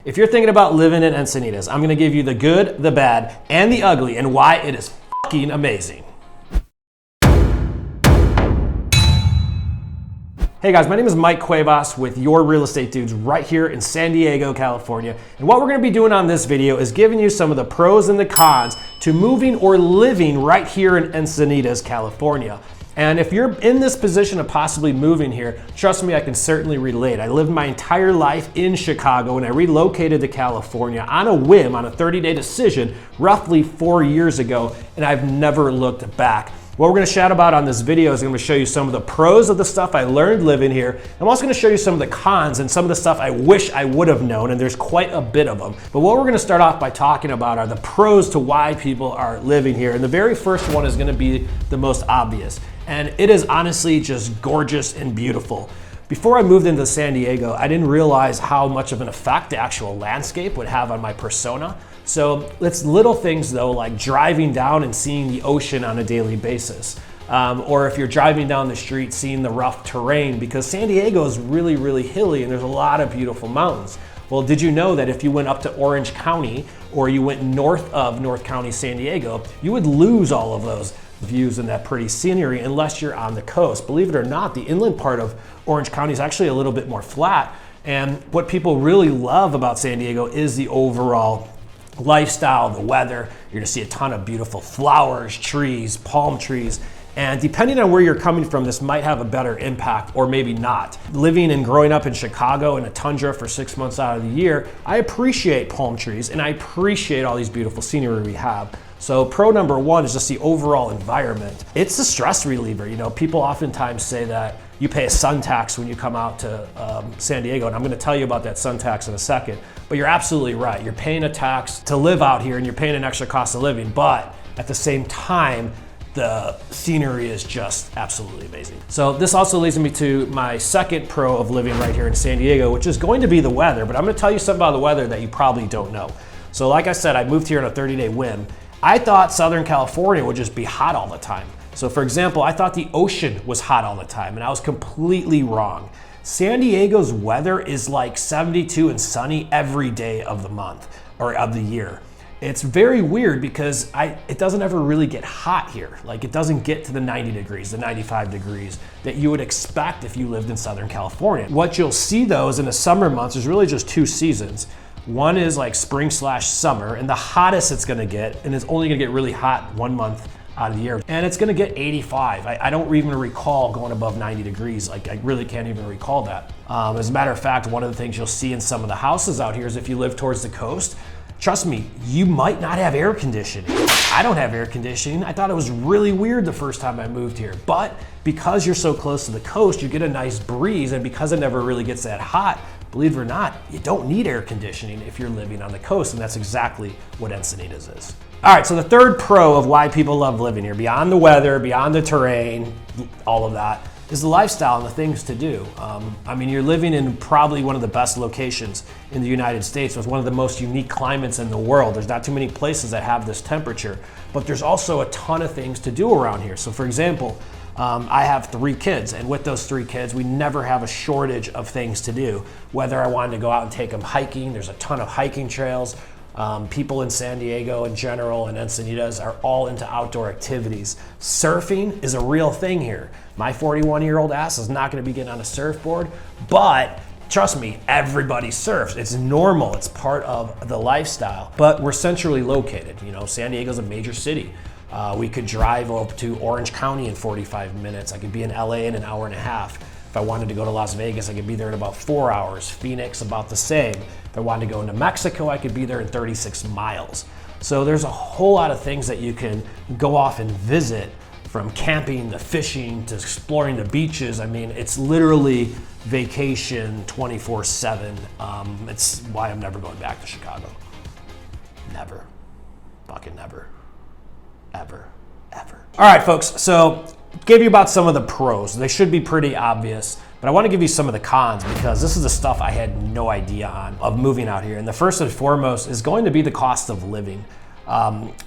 If you're thinking about living in Encinitas, I'm gonna give you the good, the bad, and the ugly, and why it is fucking amazing. Hey guys, my name is Mike Cuevas with Your Real Estate Dudes right here in San Diego, California. And what we're gonna be doing on this video is giving you some of the pros and the cons to moving or living right here in Encinitas, California. And if you're in this position of possibly moving here, trust me, I can certainly relate. I lived my entire life in Chicago and I relocated to California on a whim, on a 30-day decision, roughly 4 years ago, and I've never looked back. What we're gonna chat about on this video is I'm gonna show you some of the pros of the stuff I learned living here. I'm also gonna show you some of the cons and some of the stuff I wish I would have known, and there's quite a bit of them. But what we're gonna start off by talking about are the pros to why people are living here. And the very first one is gonna be the most obvious. And it is honestly just gorgeous and beautiful. Before I moved into San Diego, I didn't realize how much of an effect the actual landscape would have on my persona. So it's little things though, like driving down and seeing the ocean on a daily basis. Or if you're driving down the street, seeing the rough terrain, because San Diego is really, really hilly and there's a lot of beautiful mountains. Well, did you know that if you went up to Orange County or you went north of North County, San Diego, you would lose all of those views and that pretty scenery unless you're on the coast. Believe it or not, the inland part of Orange County is actually a little bit more flat. And what people really love about San Diego is the overall lifestyle, the weather. You're gonna see a ton of beautiful flowers, trees, palm trees. And depending on where you're coming from, this might have a better impact or maybe not. Living and growing up in Chicago in a tundra for 6 months out of the year, I appreciate palm trees and I appreciate all these beautiful scenery we have. So pro number one is just the overall environment. It's a stress reliever. You know, people oftentimes say that you pay a sun tax when you come out to San Diego, and I'm gonna tell you about that sun tax in a second, but you're absolutely right. You're paying a tax to live out here and you're paying an extra cost of living, but at the same time, the scenery is just absolutely amazing. So this also leads me to my second pro of living right here in San Diego, which is going to be the weather, but I'm gonna tell you something about the weather that you probably don't know. So like I said, I moved here on a 30-day whim. I thought Southern California would just be hot all the time. So for example, I thought the ocean was hot all the time, and I was completely wrong. San Diego's weather is like 72 and sunny every day of the month or of the year. It's very weird because it doesn't ever really get hot here. Like it doesn't get to the 90 degrees, the 95 degrees that you would expect if you lived in Southern California. What you'll see though is in the summer months, there's really just two seasons. One is like spring/summer, and the hottest it's gonna get, and it's only gonna get really hot 1 month out of the year, and it's gonna get 85. I don't even recall going above 90 degrees. Like I really can't even recall that. As a matter of fact, one of the things you'll see in some of the houses out here is if you live towards the coast, trust me, you might not have air conditioning. I don't have air conditioning. I thought it was really weird the first time I moved here, but because you're so close to the coast, you get a nice breeze, and because it never really gets that hot, believe it or not, you don't need air conditioning if you're living on the coast, and that's exactly what Encinitas is. All right, so the third pro of why people love living here, beyond the weather, beyond the terrain, all of that, is the lifestyle and the things to do. I mean, you're living in probably one of the best locations in the United States with one of the most unique climates in the world. There's not too many places that have this temperature, but there's also a ton of things to do around here. So for example, I have 3 kids, and with those 3 kids, we never have a shortage of things to do. Whether I wanted to go out and take them hiking, there's a ton of hiking trails. People in San Diego in general and Encinitas are all into outdoor activities. Surfing is a real thing here. My 41-year-old ass is not gonna be getting on a surfboard, but trust me, everybody surfs. It's normal, it's part of the lifestyle, but we're centrally located. You know, San Diego's a major city. We could drive up to Orange County in 45 minutes. I could be in LA in an hour and a half. If I wanted to go to Las Vegas, I could be there in about 4 hours. Phoenix, about the same. If I wanted to go into Mexico, I could be there in 36 miles. So there's a whole lot of things that you can go off and visit, from camping to fishing to exploring the beaches. I mean, it's literally vacation 24/7. It's why I'm never going back to Chicago. Never. Fucking never. Ever. All right, folks, so gave you about some of the pros. They should be pretty obvious, but I want to give you some of the cons because this is the stuff I had no idea on of moving out here. And the first and foremost is going to be the cost of living.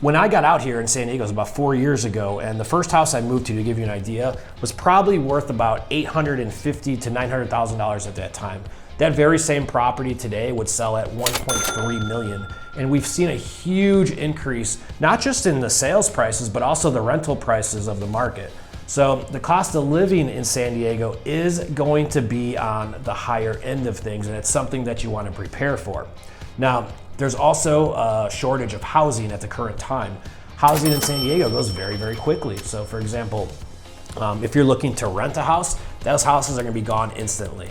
When I got out here in San Diego, it was about 4 years ago, and the first house I moved to give you an idea, was probably worth about $850,000 to $900,000 at that time. That very same property today would sell at 1.3 million. And we've seen a huge increase, not just in the sales prices, but also the rental prices of the market. So the cost of living in San Diego is going to be on the higher end of things, and it's something that you want to prepare for. Now, there's also a shortage of housing at the current time. Housing in San Diego goes very, very quickly. So for example, if you're looking to rent a house, those houses are going to be gone instantly.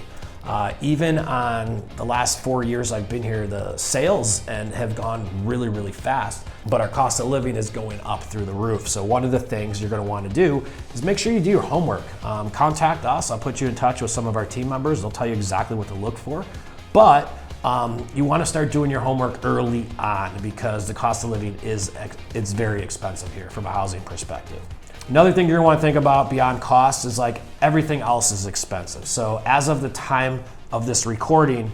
Even on the last 4 years I've been here, the sales have gone really, really fast, but our cost of living is going up through the roof. So one of the things you're going to want to do is make sure you do your homework. Contact us. I'll put you in touch with some of our team members. They'll tell you exactly what to look for. But you want to start doing your homework early on, because the cost of living it's very expensive here from a housing perspective. Another thing you're gonna want to think about beyond cost is like everything else is expensive. So as of the time of this recording,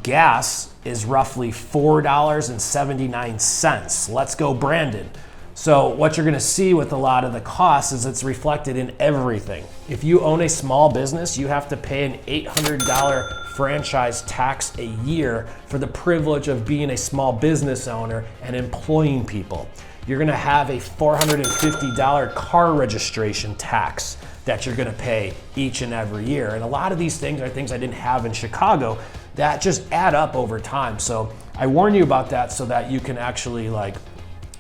gas is roughly $4.79. Let's go, Brandon. So what you're gonna see with a lot of the costs is it's reflected in everything. If you own a small business, you have to pay an $800 franchise tax a year for the privilege of being a small business owner and employing people. You're gonna have a $450 car registration tax that you're gonna pay each and every year. And a lot of these things are things I didn't have in Chicago that just add up over time. So I warn you about that so that you can actually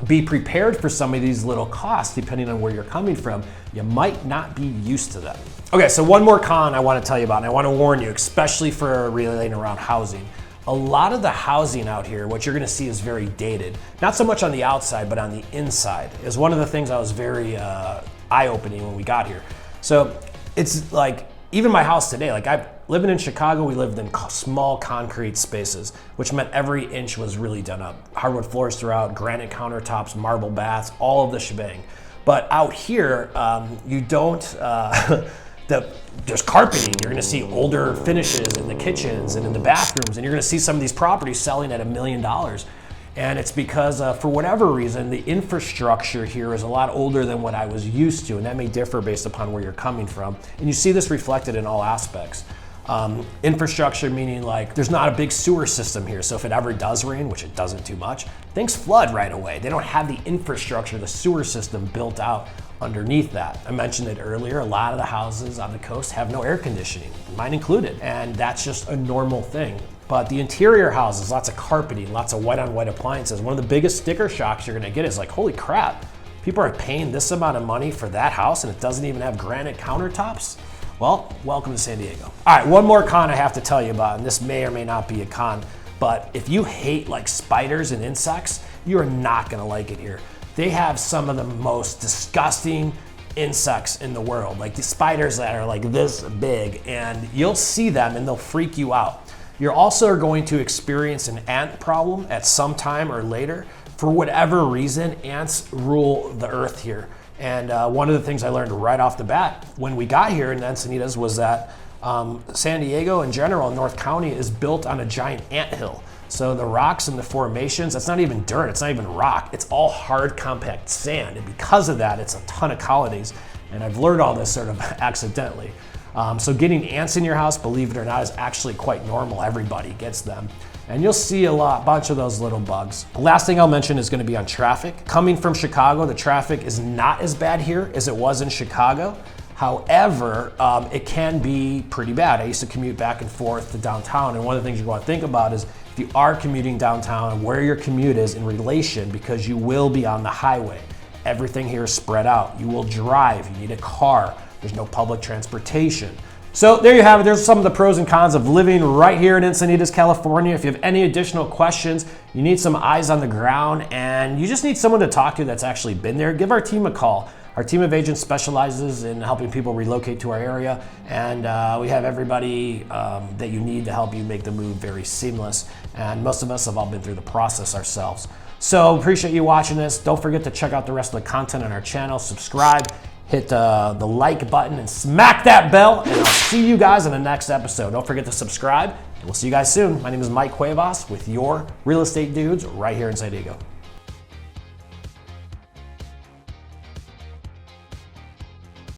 be prepared for some of these little costs depending on where you're coming from. You might not be used to them. Okay, so one more con I wanna tell you about, and I wanna warn you, especially for relating around housing. A lot of the housing out here, what you're gonna see is very dated. Not so much on the outside, but on the inside is one of the things that was very eye-opening when we got here. So it's like, even my house today, living in Chicago, we lived in small concrete spaces, which meant every inch was really done up. Hardwood floors throughout, granite countertops, marble baths, all of the shebang. But out here, you don't, there's carpeting. You're gonna see older finishes in the kitchens and in the bathrooms, and you're gonna see some of these properties selling at $1 million. And it's because for whatever reason, the infrastructure here is a lot older than what I was used to, and that may differ based upon where you're coming from. And you see this reflected in all aspects. Infrastructure meaning there's not a big sewer system here, so if it ever does rain, which it doesn't too much, things flood right away. They don't have the infrastructure, the sewer system built out underneath that. I mentioned it earlier, a lot of the houses on the coast have no air conditioning, mine included, and that's just a normal thing. But the interior houses, lots of carpeting, lots of white-on-white appliances. One of the biggest sticker shocks you're gonna get is holy crap, people are paying this amount of money for that house and it doesn't even have granite countertops? Well, welcome to San Diego. All right, one more con I have to tell you about, and this may or may not be a con, but if you hate spiders and insects, you're not gonna like it here. They have some of the most disgusting insects in the world, the spiders that are this big, and you'll see them and they'll freak you out. You're also going to experience an ant problem at some time or later. For whatever reason, ants rule the earth here. And one of the things I learned right off the bat when we got here in Encinitas was that San Diego in general, North County, is built on a giant anthill. So the rocks and the formations, that's not even dirt, it's not even rock, it's all hard, compact sand. And because of that, it's a ton of colonies. And I've learned all this sort of accidentally. So getting ants in your house, believe it or not, is actually quite normal. Everybody gets them. And you'll see a bunch of those little bugs. The last thing I'll mention is gonna be on traffic. Coming from Chicago, the traffic is not as bad here as it was in Chicago. However, it can be pretty bad. I used to commute back and forth to downtown, and one of the things you want to think about is if you are commuting downtown, where your commute is in relation, because you will be on the highway. Everything here is spread out. You will drive, you need a car. There's no public transportation. So there you have it. There's some of the pros and cons of living right here in Encinitas, California. If you have any additional questions, you need some eyes on the ground, and you just need someone to talk to that's actually been there, give our team a call. Our team of agents specializes in helping people relocate to our area, and we have everybody that you need to help you make the move very seamless. And most of us have all been through the process ourselves. So appreciate you watching this. Don't forget to check out the rest of the content on our channel. Subscribe. Hit the like button and smack that bell, and I'll see you guys in the next episode. Don't forget to subscribe, and we'll see you guys soon. My name is Mike Cuevas with your Real Estate Dudes right here in San Diego.